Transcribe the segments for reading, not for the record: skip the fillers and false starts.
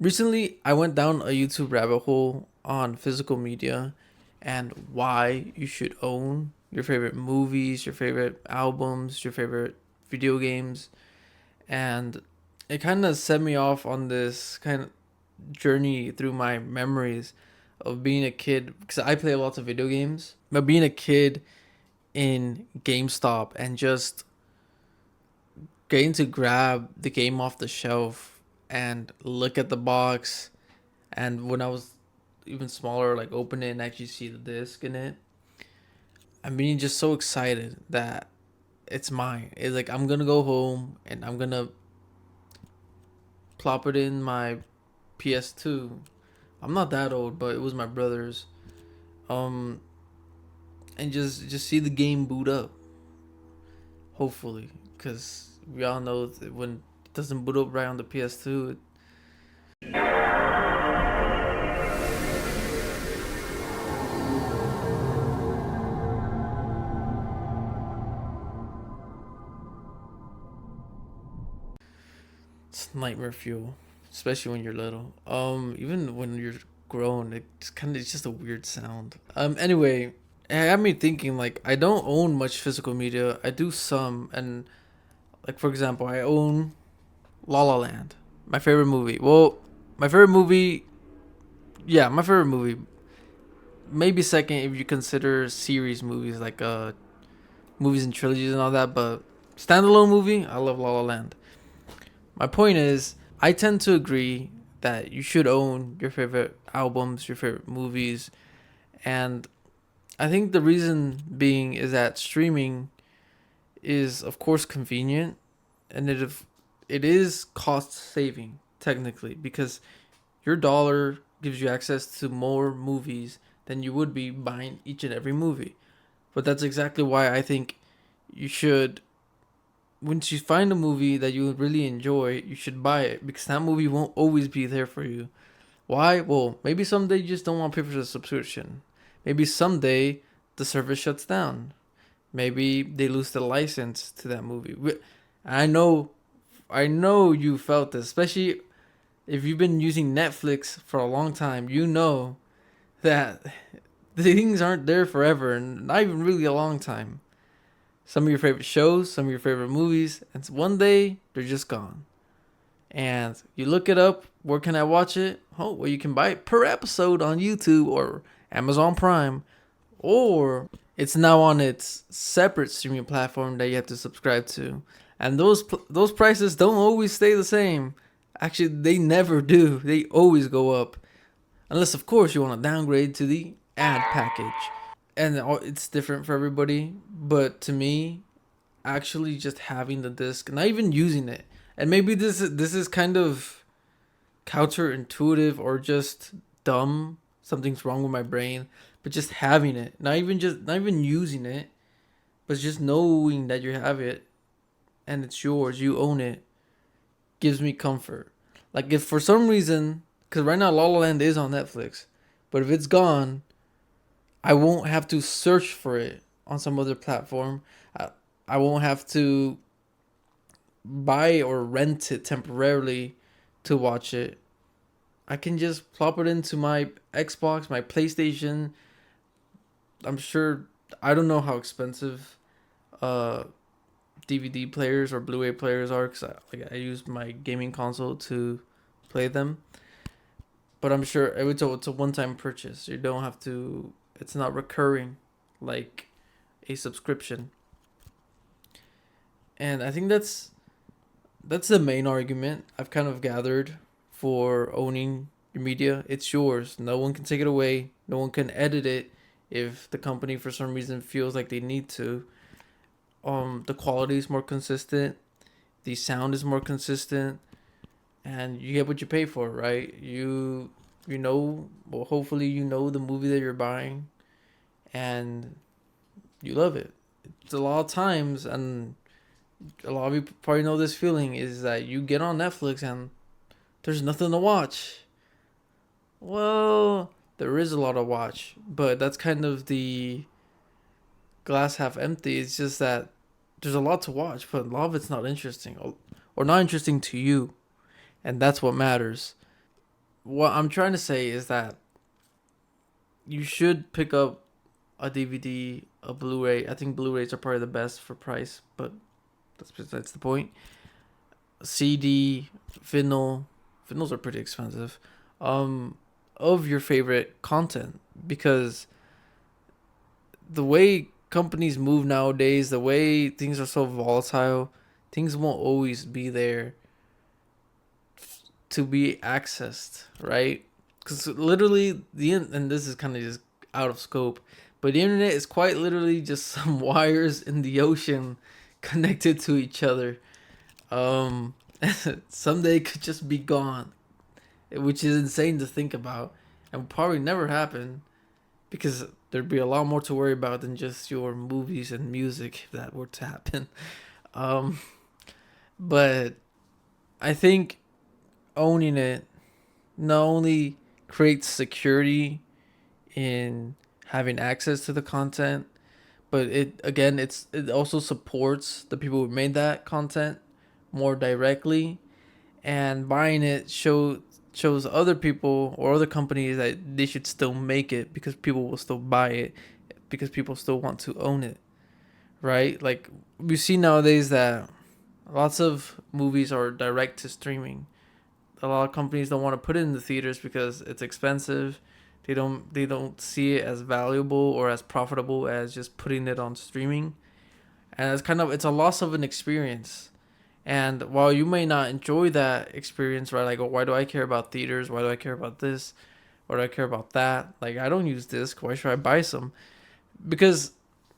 Recently, I went down a YouTube rabbit hole on physical media and why you should own your favorite movies, your favorite albums, your favorite video games. And it kind of set me off on this kind of journey through my memories of being a kid because I play lots of video games. But being a kid in GameStop and just getting to grab the game off the shelf and look at the box, and when I was even smaller, like open it and actually see the disc in it, I'm being just so excited that it's mine. It's like I'm gonna go home and I'm gonna plop it in my PS2. I'm not that old, but it was my brother's. Um, and just see the game boot up. Hopefully, because we all know that when it doesn't boot up right on the PS2, it's nightmare fuel, especially when you're little. Even when you're grown, it's just a weird sound. Anyway, it had me thinking like I don't own much physical media. I do some, and like for example, I own La La Land, my favorite movie. Well, my favorite movie, yeah, my favorite movie. Maybe second if you consider series movies like movies and trilogies and all that, but standalone movie, I love La La Land. My point is, I tend to agree that you should own your favorite albums, your favorite movies, and I think the reason being is that streaming is of course convenient, and it is cost saving technically because your dollar gives you access to more movies than you would be buying each and every movie. But that's exactly why I think you should, once you find a movie that you really enjoy, you should buy it because that movie won't always be there for you. Why? Well, maybe someday you just don't want to pay for the subscription. Maybe someday the service shuts down. Maybe they lose the license to that movie. I know, I know you felt this, especially if you've been using Netflix for a long time. You know that things aren't there forever, and not even really a long time. Some of your favorite shows, some of your favorite movies, and one day they're just gone. And you look it up, where can I watch it? Oh, well, you can buy it per episode on YouTube or Amazon Prime, or it's now on its separate streaming platform that you have to subscribe to. And those prices don't always stay the same. Actually, they never do. They always go up, unless of course you want to downgrade to the ad package. And it's different for everybody, but to me, actually just having the disc, not even using it, and maybe this is kind of counterintuitive or just dumb. Something's wrong with my brain, but just having it, not even using it, but just knowing that you have it and it's yours, you own it, gives me comfort. Like if for some reason, because right now La La Land is on Netflix, but if it's gone, I won't have to search for it on some other platform. I won't have to buy or rent it temporarily to watch it. I can just plop it into my Xbox, my PlayStation. I'm sure I don't know how expensive uh DVD players or Blu-ray players are cuz I use my gaming console to play them. But I'm sure it's a one-time purchase. You don't have to, it's not recurring like a subscription. And I think that's the main argument I've kind of gathered for owning your media. It's yours. No one can take it away. No one can edit it if the company for some reason feels like they need to. The quality is more consistent. The sound is more consistent, and you get what you pay for, right? You know, well, hopefully you know the movie that you're buying, and you love it. It's a lot of times, and a lot of you probably know this feeling is that you get on Netflix and there's nothing to watch. Well, there is a lot to watch, but that's kind of the glass half empty. It's just that there's a lot to watch, but a lot of it's not interesting or not interesting to you, and that's what matters. what I'm trying to say is that you should pick up a DVD, a Blu-ray. I think Blu-rays are probably the best for price, but that's the point. CD, vinyl, vinyls are pretty expensive. Um, of your favorite content, because the way companies move nowadays, the way things are so volatile, things won't always be there to be accessed, right? Because literally and this is kind of just out of scope, but the internet is quite literally just some wires in the ocean connected to each other. Um, someday it could just be gone, which is insane to think about, and will probably never happen because there'd be a lot more to worry about than just your movies and music if that were to happen. Um, but I think owning it not only creates security in having access to the content, but it also supports the people who made that content more directly, and buying it shows other people or other companies that they should still make it because people will still buy it because people still want to own it, right? Like we see nowadays that lots of movies are direct to streaming. A lot of companies don't want to put it in the theaters because it's expensive. They don't see it as valuable or as profitable as just putting it on streaming. And it's a loss of an experience. And while you may not enjoy that experience, right? Like, oh, why do I care about theaters? Why do I care about this? Why do I care about that? Like, I don't use disc. Why should I buy some? Because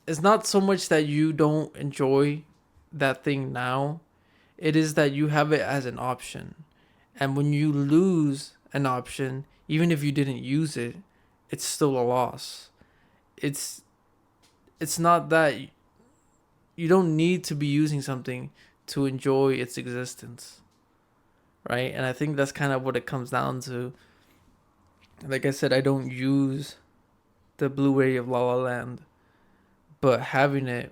it's not so much that you don't enjoy that thing now. It is that you have it as an option. And when you lose an option, even if you didn't use it, it's still a loss. It's it's not that you don't need to be using something to enjoy its existence, right? And I think that's kind of what it comes down to. Like I said, I don't use the Blu-ray of La La Land, but having it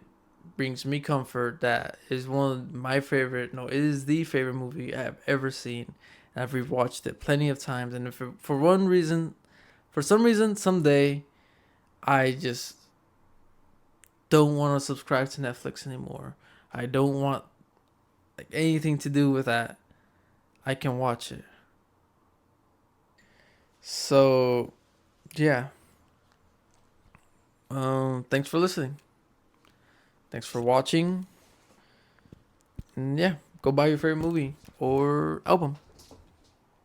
brings me comfort. That is one of my favorite. No, it is the favorite movie I've ever seen. And I've rewatched it plenty of times. And if for one reason, for some reason, someday, I just don't want to subscribe to Netflix anymore. I don't want like anything to do with that. I can watch it. So, yeah. Thanks for listening. Thanks for watching. And yeah, go buy your favorite movie or album.